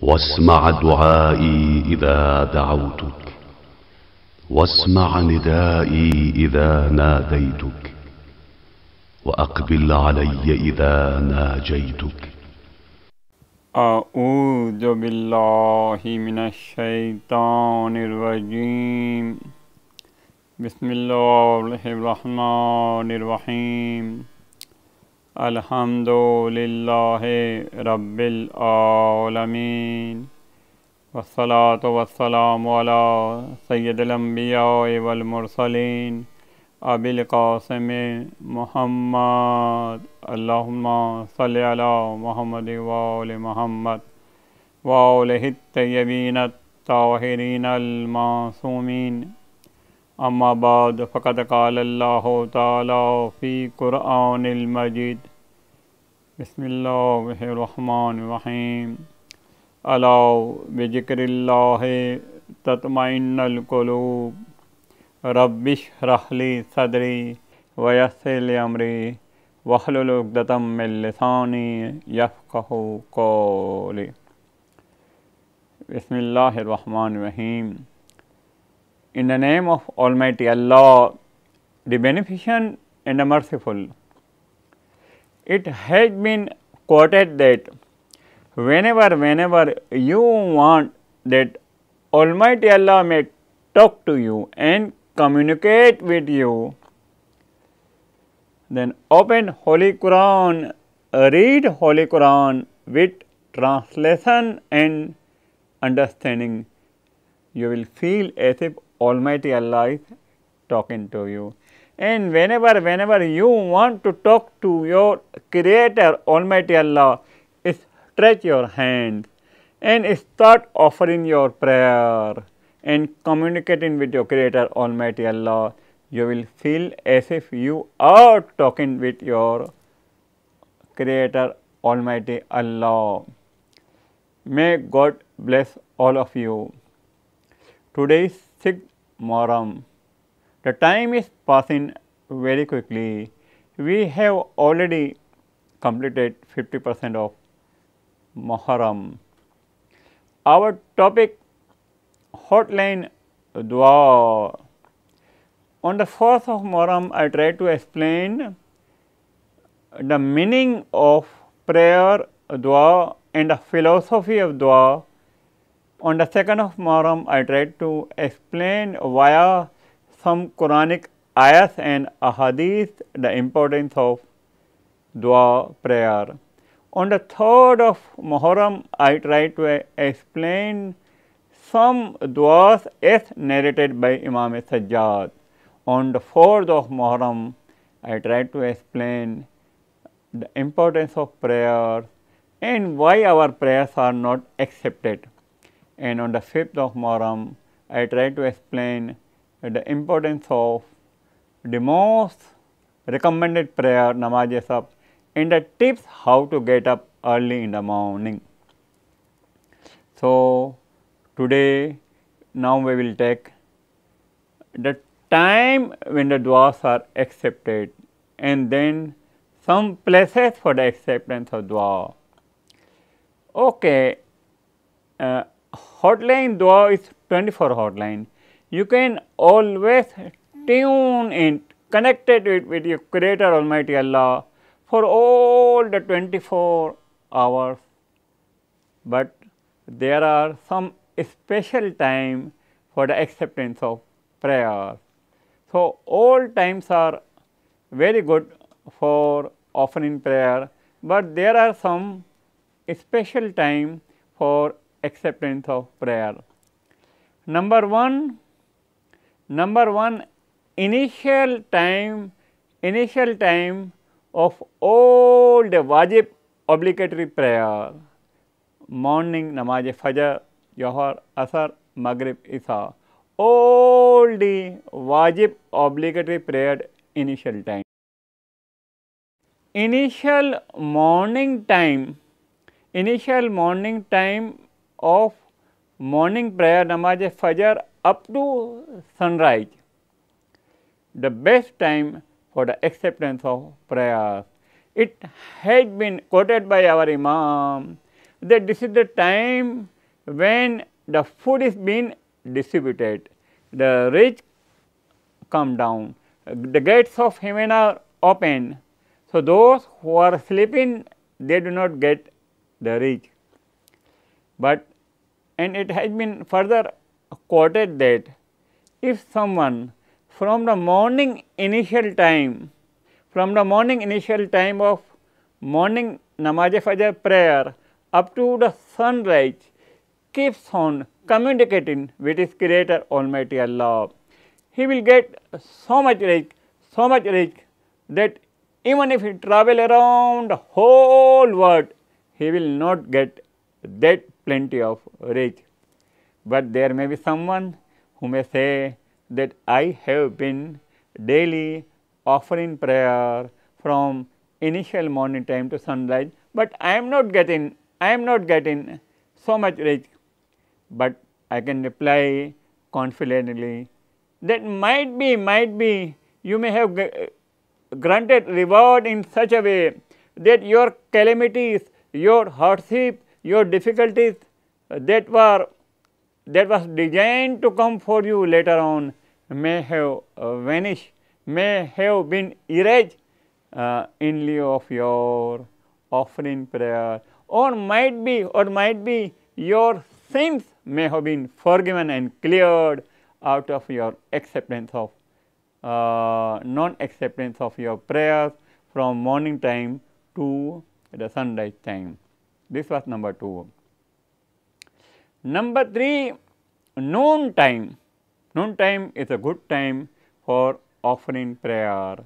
واسمع دعائي إذا دعوتك، واسمع ندائي إذا ناديتك، وأقبل علي إذا ناجيتك. اعوذ باللہ من الشیطان الرجیم. بسم اللہ الرحمن الرحیم. الحمد للہ رب العالمین، والصلاة والسلام علی سید الانبیاء والمرسلین ابی القاسم محمد. اللہم صلی علی محمد وآل محمد وآلہ الطیبین الطاہرین المعصومین. اما بعد فقد قال اللہ تعالی فی قرآن المجید. بسم اللہ الرحمن الرحیم. الا بذکر اللہ تطمئن القلوب. رب اشرح لی صدری ویسر لی امری واحلل عقدۃ من لسانی یفقہوا قولی. بسم اللہ الرحمن الرحیم. In the name of Almighty Allah, the Beneficent and the Merciful. It has been quoted that whenever you want that Almighty Allah may talk to you and communicate with you, then open Holy Quran, read Holy Quran with translation and understanding. You will feel as if Almighty Allah is talking to you. And whenever you want to talk to your Creator, Almighty Allah, stretch your hands and start offering your prayer and communicating with your Creator, Almighty Allah. You will feel as if you are talking with your Creator, Almighty Allah. May God bless all of you. Today is 6th Muharram. The time is passing very quickly. We have already completed 50% of Muharram. Our topic, hotline dua. On the 4th of Muharram, I tried to explain the meaning of prayer, dua, and the philosophy of dua. On the 2nd of Muharram, I tried to explain via some Quranic ayahs and ahadith the importance of dua prayer. On the 3rd of Muharram, I tried to explain some duas as narrated by Imam Sajjad. On the 4th of Muharram, I tried to explain the importance of prayer and why our prayers are not accepted. And on the 5th of Muharram, I tried to explain the importance of the most recommended prayer, namaz-e-sab, and the tips how to get up early in the morning. So, today, now we will take the time when the duas are accepted and then some places for the acceptance of dua. Okay. Hotline dua is 24 hotline. You can always tune in, connected with your Creator, Almighty Allah, for all the 24 hours. But there are some special time for the acceptance of prayer. So, all times are very good for offering prayer, but there are some special time for acceptance of prayer. Number one, initial time of all the wajib obligatory prayer, morning, namaz fajr, Zohar, Asr, Maghrib, Isha, all the wajib obligatory prayer initial time. Initial morning time of morning prayer, namaz fajr up to sunrise, the best time for the acceptance of prayer. It has been quoted by our Imam that this is the time when the food is being distributed, the rich come down, the gates of heaven are open. So, those who are sleeping, they do not get the rich. But and it has been further quoted that if someone from the morning initial time of morning namaz-e-fajr prayer up to the sunrise keeps on communicating with his creator Almighty Allah, he will get so much rich that even if he travel around the whole world, he will not get that plenty of rich. But there may be someone who may say that I have been daily offering prayer from initial morning time to sunrise, but I am not getting so much rich. But I can reply confidently that might be you may have granted reward in such a way that your calamities, your hardship, your difficulties that was designed to come for you later on may have vanished, may have been erased in lieu of your offering prayer, or might be your sins may have been forgiven and cleared out of your acceptance of non-acceptance of your prayers from morning time to the sunrise time. This was number 2. Number 3, noon time. Noon time is a good time for offering prayer.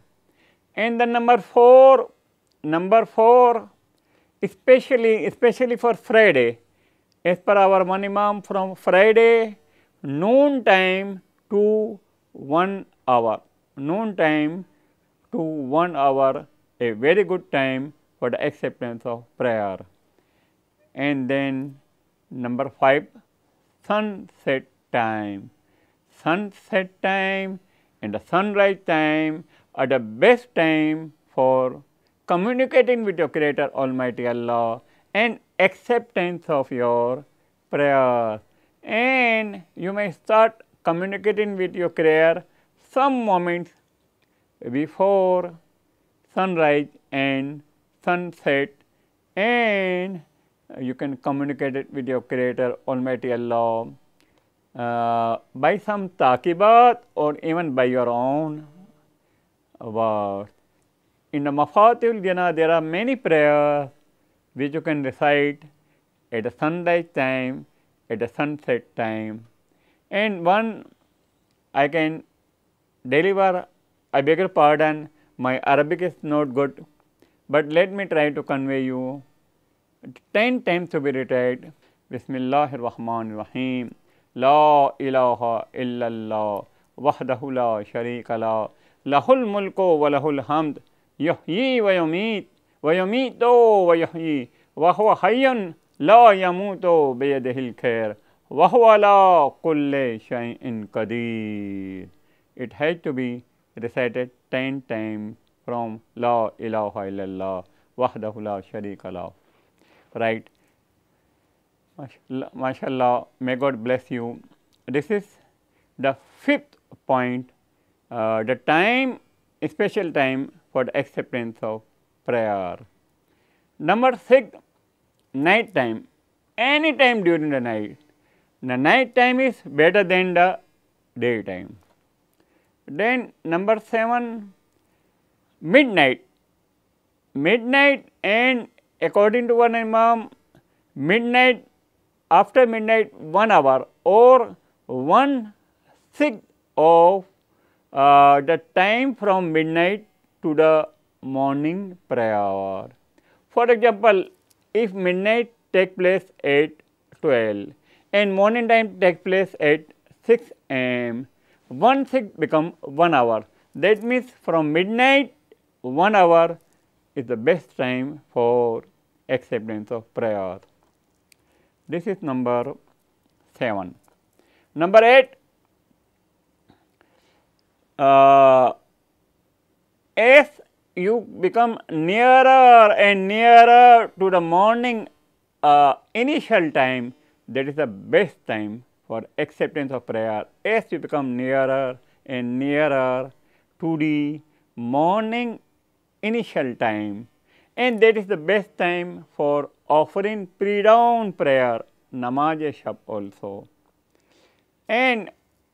And the number 4, especially for Friday, as per our one Imam, from Friday noon time to 1 hour, a very good time for the acceptance of prayer. And then number 5, sunset time. Sunset time and the sunrise time are the best time for communicating with your Creator Almighty Allah and acceptance of your prayers. And you may start communicating with your Creator some moments before sunrise and sunset, and you can communicate it with your Creator Almighty Allah by some taqibat or even by your own words. In the Mafatihul Jannah, there are many prayers which you can recite at the sunrise time, at the sunset time, and one I can deliver. I beg your pardon, my Arabic is not good, but let me try to convey you 10 times to be recited. Bismillahir Rahmanir Rahim. La ilaha illallah wahdahu la sharika la lahul mulku wa lahul hamd yuhyi wa yumitu wa yuhyi wa huwa hayyun la yamutu biyadihil khair wa huwa ala kulli shay'in qadir. It has to be recited 10 times from La ilaha illallah wahdahu la sharika la. Right. MashaAllah, may God bless you. This is the 5th point, the time, special time for the acceptance of prayer. Number 6, night time, any time during the night. The night time is better than the daytime. Then number 7, midnight. Midnight, and according to one Imam, midnight, after midnight 1 hour or 1/6 of the time from midnight to the morning prayer. For example, if midnight take place at 12 and morning time take place at 6 am, 1/6 become 1 hour. That means from midnight 1 hour is the best time for acceptance of prayer. This is number 7. Number 8, as you become nearer and nearer to the morning initial time, that is the best time for acceptance of prayer as you become nearer and nearer to the morning initial time, and that is the best time for offering pre-dawn prayer, namaz-e-shab also. And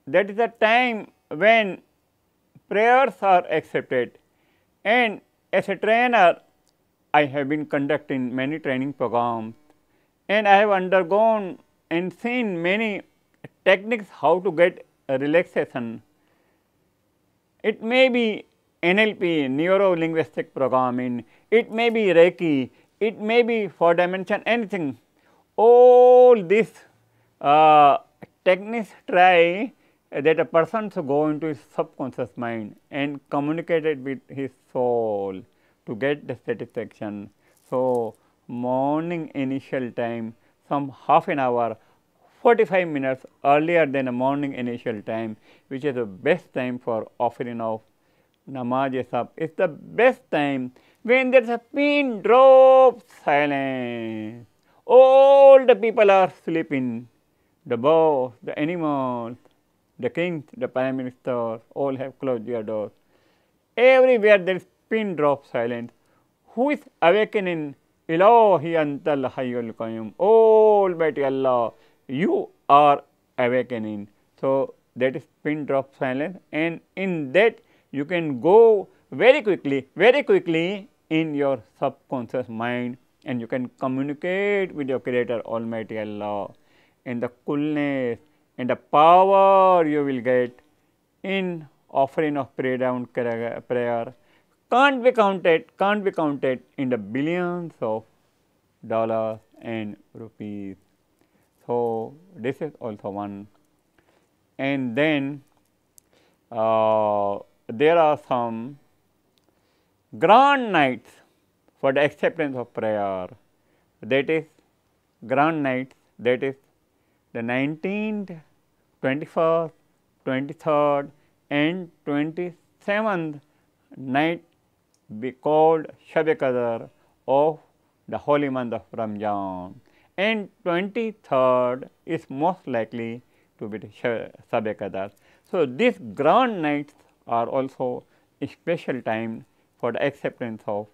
that is the time when prayers are accepted. And as a trainer, I have been conducting many training programs, and I have undergone and seen many techniques how to get a relaxation. It may be NLP, neuro linguistic programming, it may be Reiki, it may be 4-dimension, anything. All these techniques try that a person should go into his subconscious mind and communicate it with his soul to get the satisfaction. So, morning initial time, some half an hour, 45 minutes earlier than a morning initial time, which is the best time for offering of namaz-e-shab. It's the best time when there is a pin drop silence. All the people are sleeping, the boss, the animals, the kings, the prime ministers, all have closed their doors. Everywhere there is pin drop silence. Who is awakening? Ilahi antal hayyul qayyum. Almighty Allah, you are awakening. So, that is pin drop silence, and in that you can go very quickly in your subconscious mind, and you can communicate with your Creator, Almighty Allah, and the coolness and the power you will get in offering of pre-dawn prayer can't be counted in the billions of dollars and rupees. So, this is also one. And then there are some grand nights for the acceptance of prayer, that is grand nights, that is the 19th, 21st, 23rd and 27th night be called Shab-e-Qadr of the holy month of Ramjan, and 23rd is most likely to be the Shab-e-Qadr. So, these grand nights are also a special time for the acceptance of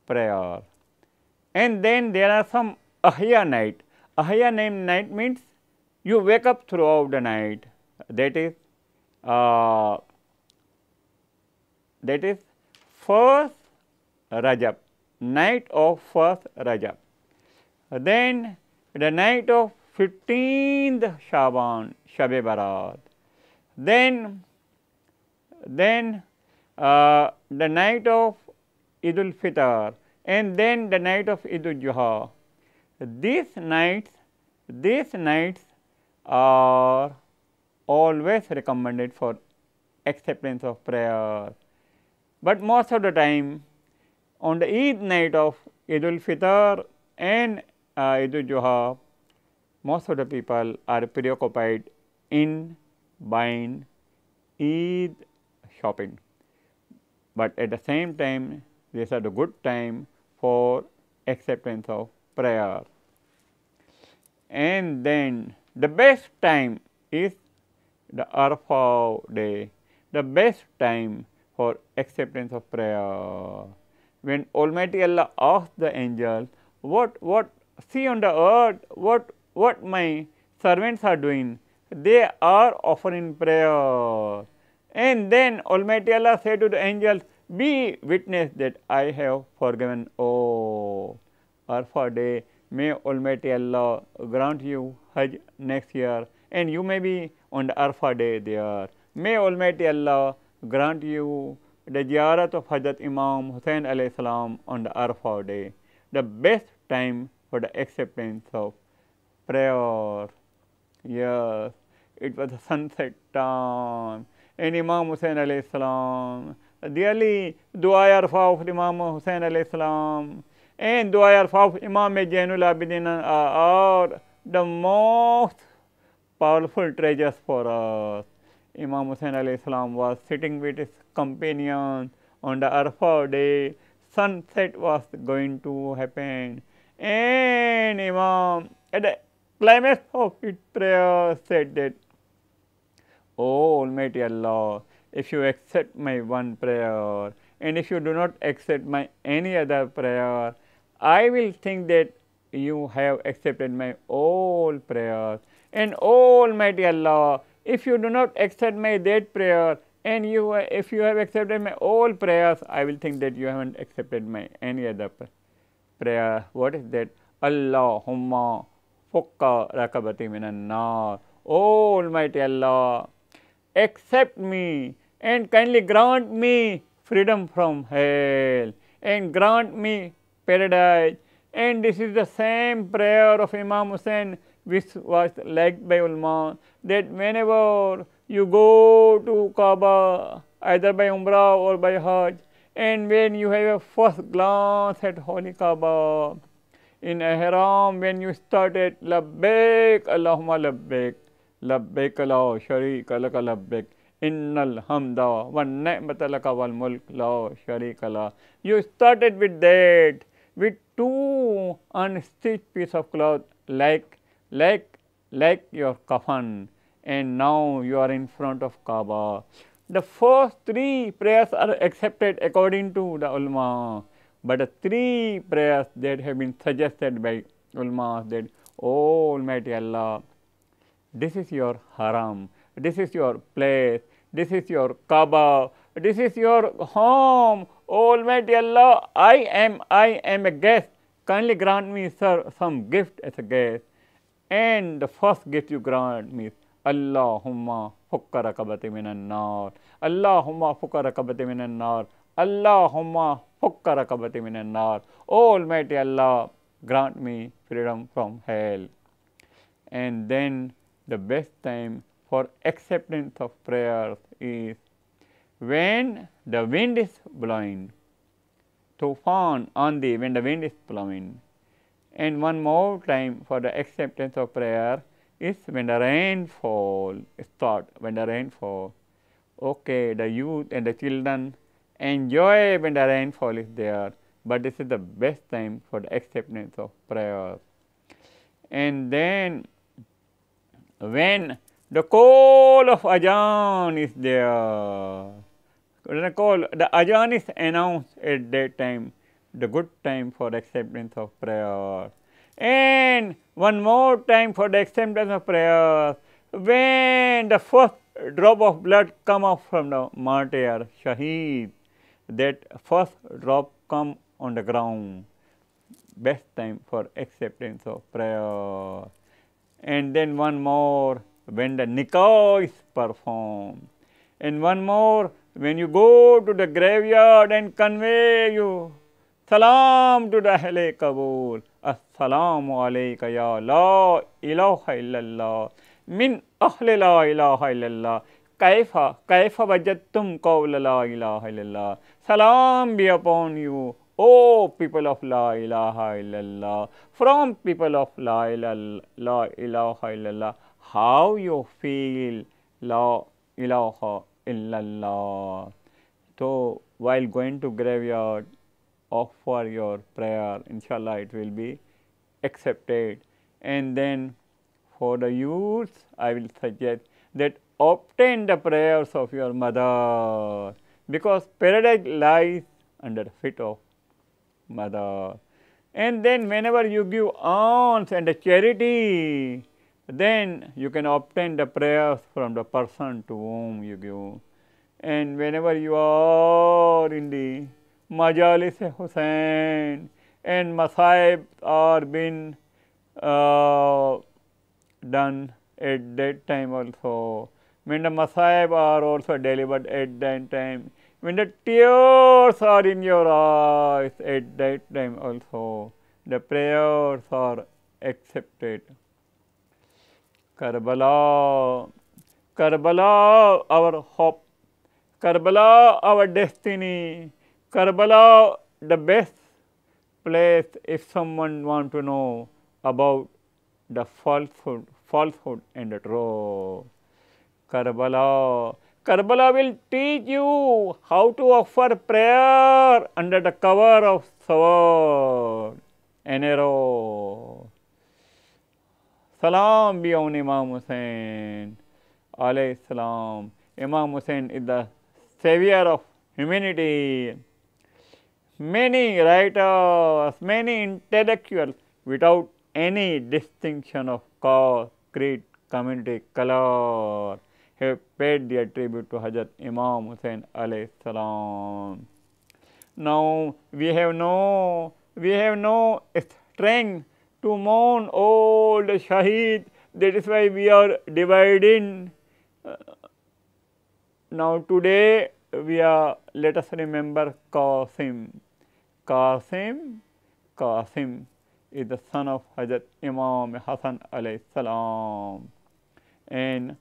prayer. And then there are some Ahya night. Ahya night means you wake up throughout the night, that is first Rajab, night of first Rajab. Then the night of 15th Shaban, Shab-e-Barat. Then the night of Eid Fitr, and then the night of Eid Zuha. These nights are always recommended for acceptance of prayer. But most of the time on the Eid night of Eid Fitr and Eid Zuha, most of the people are preoccupied in buying Eid shopping. But at the same time, these are the good time for acceptance of prayer. And then the best time is the Arafah day, the best time for acceptance of prayer. When Almighty Allah asked the angels, what see on the earth, what my servants are doing? They are offering prayer. And then Almighty Allah said to the angels, be witness that I have forgiven all. Arafah day, may Almighty Allah grant you Hajj next year, and you may be on the Arafah day there. May Almighty Allah grant you the ziyarat of Hazrat Imam Hussain alayhi salam on the Arafah day, the best time for the acceptance of prayer. Yes, it was a sunset time, and Imam Hussain alayhi salam, really Dua Arafah of Imam Hussain alayhi salam and Dua Arafah of Imam Zainul Abidin are the most powerful treasures for us. Imam Hussain alayhi salam was sitting with his companions on the Arafah day. Sunset was going to happen, and Imam at the climax of its prayer said that, O Almighty Allah, if you accept my one prayer, and if you do not accept my any other prayer, I will think that you have accepted my all prayers. And O Almighty Allah, if you do not accept my that prayer, and if you have accepted my all prayers, I will think that you haven't accepted my any other prayer. What is that? Allahumma fukka rakabati minan nar. O Almighty Allah, accept me and kindly grant me freedom from hell and grant me paradise. And this is the same prayer of Imam Hussain which was liked by ulama, that whenever you go to Kaaba either by Umrah or by Hajj, and when you have a first glance at Holy Kaaba in Ihram, when you started Labbaik Allahumma Labbaik, Labbaik la sharika laka labbaik, innal hamda wan ni'mata laka wal mulk la sharika la. You started with that, with two unstitched piece of cloth like your kafan, and now you are in front of Kaaba. The first three prayers are accepted according to the ulama, but the three prayers that have been suggested by ulama, that, O Almighty Allah, this is your haram, this is your place, this is your Kaaba, this is your home. O Almighty Allah, I am a guest. Kindly grant me, sir, some gift as a guest. And the first gift you grant me is Allahumma fukka rakabati minan nar. Allahumma fukka rakabati minan nar. Allahumma fukka rakabati minan nar. O Almighty Allah, grant me freedom from hell. And then the best time for acceptance of prayers is when the wind is blowing. Tufan andi, when the wind is blowing. And one more time for the acceptance of prayer is when the rainfall starts, when the rainfall. Okay, the youth and the children enjoy when the rainfall is there, but this is the best time for the acceptance of prayer. And then when the call of Ajaan is there, the Ajaan is announced at that time, the good time for acceptance of prayer. And one more time for the acceptance of prayer, when the first drop of blood come up from the martyr, Shaheed, that first drop come on the ground, best time for acceptance of prayer. And then one more, when the nikah is performed. And one more, when you go to the graveyard and convey you salam to the Ahle Qabul, Assalamu alayka ya la ilaha illallah, min ahle la ilaha illallah, kaifa wajadtum qawla la ilaha illallah, salam be upon you, O people of la ilaha illallah, from people of la ilaha illallah, how you feel la ilaha illallah. So while going to graveyard, offer your prayer, inshallah it will be accepted. And then for the youths, I will suggest that obtain the prayers of your mother, because paradise lies under the feet of mother. And then whenever you give alms and the charity, then you can obtain the prayers from the person to whom you give. And whenever you are in the Majalis Hussain and Masaib are being done at that time also, when the Masaib are also delivered at that time, when the tears are in your eyes at that time also, the prayers are accepted. Karbala, Karbala our hope, Karbala our destiny, Karbala the best place if someone want to know about the falsehood and the truth. Karbala, Karbala will teach you how to offer prayer under the cover of sword and arrow. Salam be on Imam Hussain alayhi salam. Imam Hussain is the savior of humanity. Many writers, many intellectuals, without any distinction of caste, creed, community, color, have paid their tribute to Hazrat Imam Hussain alayhi salam. Now we have no strength to mourn all the Shaheed. That is why we are dividing. Now today let us remember Qasim. Qasim is the son of Hazrat Imam Hassan alayhi salam and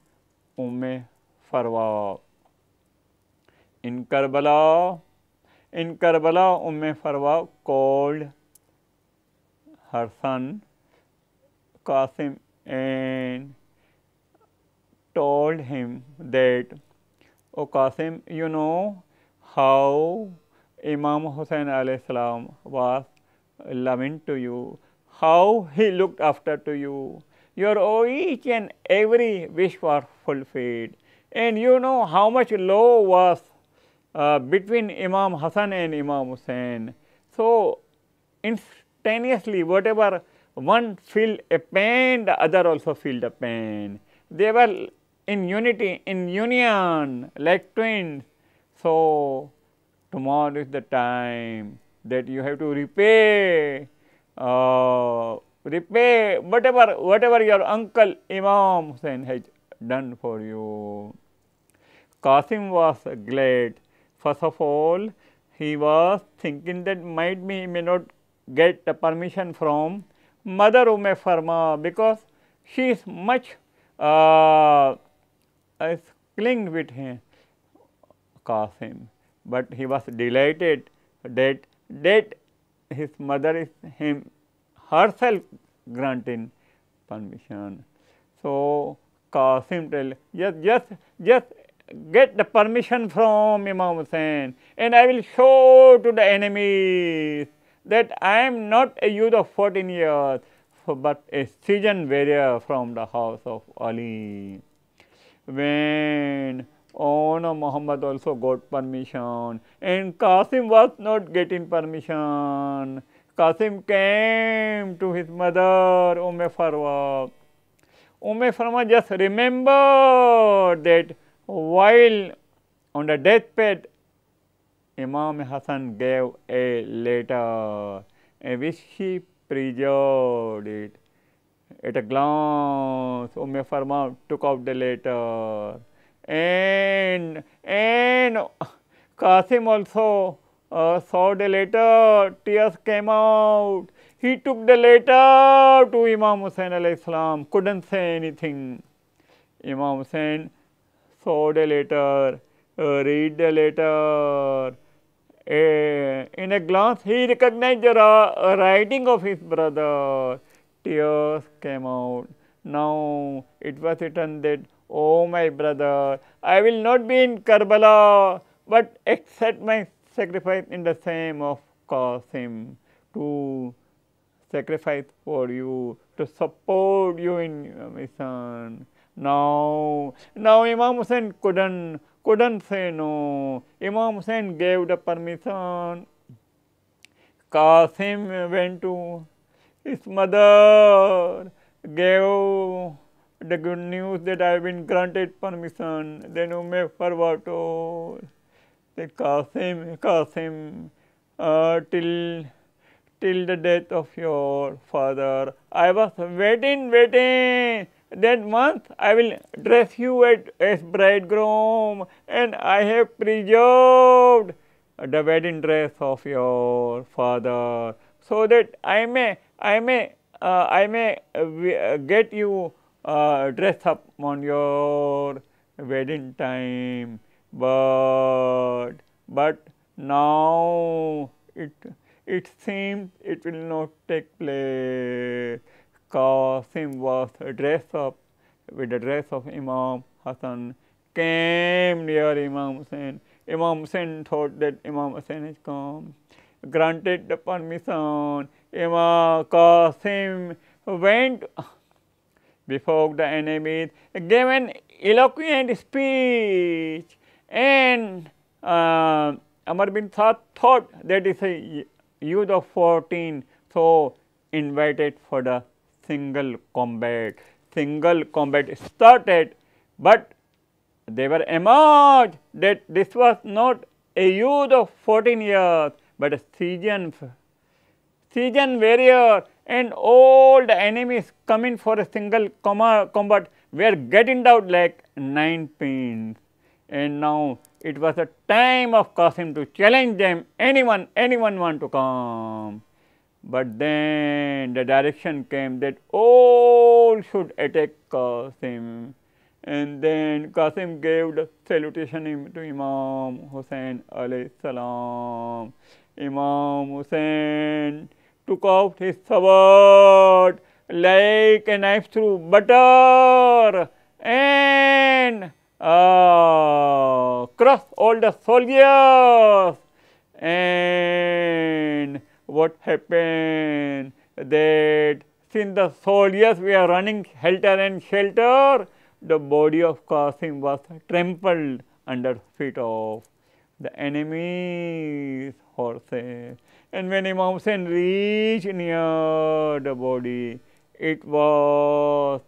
Farwa. In Karbala, Farwa called her son Qasim and told him that, "O Qasim, you know how Imam Hussain alayhi salam was loving to you, how he looked after to you. Your each and every wish was fulfilled. And you know how much love was between Imam Hassan and Imam Hussain. So, instantaneously, whatever one feel a pain, the other also feel the pain. They were in unity, in union, like twins. So, tomorrow is the time that you have to repay whatever your uncle Imam Hussain has done for you." Qasim was glad. First of all, he was thinking that might be he may not get the permission from mother Farma, because she is much clinged with him, Qasim. But he was delighted that his mother is herself granting permission. So Qasim tell, just get the permission from Imam Hussain, and I will show to the enemies that I am not a youth of 14 years, but a seasoned warrior from the house of Ali. When Muhammad also got permission, and Qasim was not getting permission, Qasim came to his mother Farwa. Farwa just remembered that while on the deathbed, Imam Hassan gave a letter, which she preserved it. At a glance, Farma took out the letter, and Qasim also saw the letter. Tears came out. He took the letter to Imam Hussain alayhi salam. Couldn't say anything. Imam Hussain saw the letter, read the letter. In a glance, he recognized the writing of his brother. Tears came out. Now it was written that, "Oh my brother, I will not be in Karbala, but accept my sacrifice in the same of Qasim, to sacrifice for you, to support you in your mission." Now Imam Hussain couldn't say no. Imam Hussain gave the permission. Qasim went to his mother, gave the good news that I have been granted permission. Then Farwa told that, Qasim, till the death of your father, I was waiting. That month I will dress you as bridegroom, and I have preserved the wedding dress of your father, so that I may get you dressed up on your wedding time. But now it seems it will not take place. Qasim was dressed up with the dress of Imam Hassan, came near Imam Hussain. Imam Hussain thought that Imam Hussain has come, granted the permission. Imam Qasim went before the enemies, gave an eloquent speech, and Amar bin Saad thought that is a youth of 14, so invited for the single combat. Single combat started, but they were amazed that this was not a youth of 14 years, but a seasoned warrior, and all the enemies coming for a single combat were getting down like 9 pins. And now it was a time of Qasim to challenge them. Anyone want to come. But then the direction came that all should attack Qasim. And then Qasim gave the salutation to Imam Hussain alayhi salam. Imam Hussain took out his sword like a knife through butter and crushed all the soldiers. And what happened? That since the soldiers were running helter and skelter, the body of Qasim was trampled under feet of the enemy's horses. And when Imam Hussain reached near the body, it was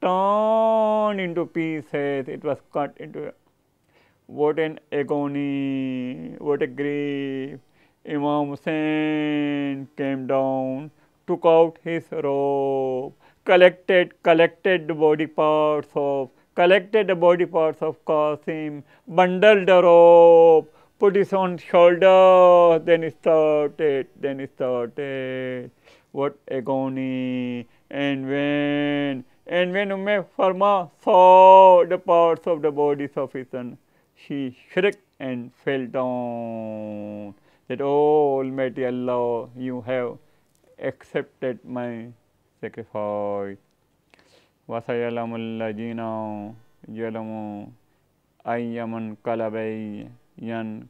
torn into pieces. It was cut into. What an agony! What a grief! Imam Hussain came down, took out his robe, collected the body parts of Qasim, bundled the robe, put it on shoulder, then he started. What agony! And when Farma saw the parts of the bodies of his son, she shrieked and fell down. That, oh Almighty Allah, you have accepted my sacrifice. وَسَيَعْلَمُ الَّذِينَ ظَلَمُوا أَيَّ مُنْقَلَبٍ يَنْقَلِبُونَ.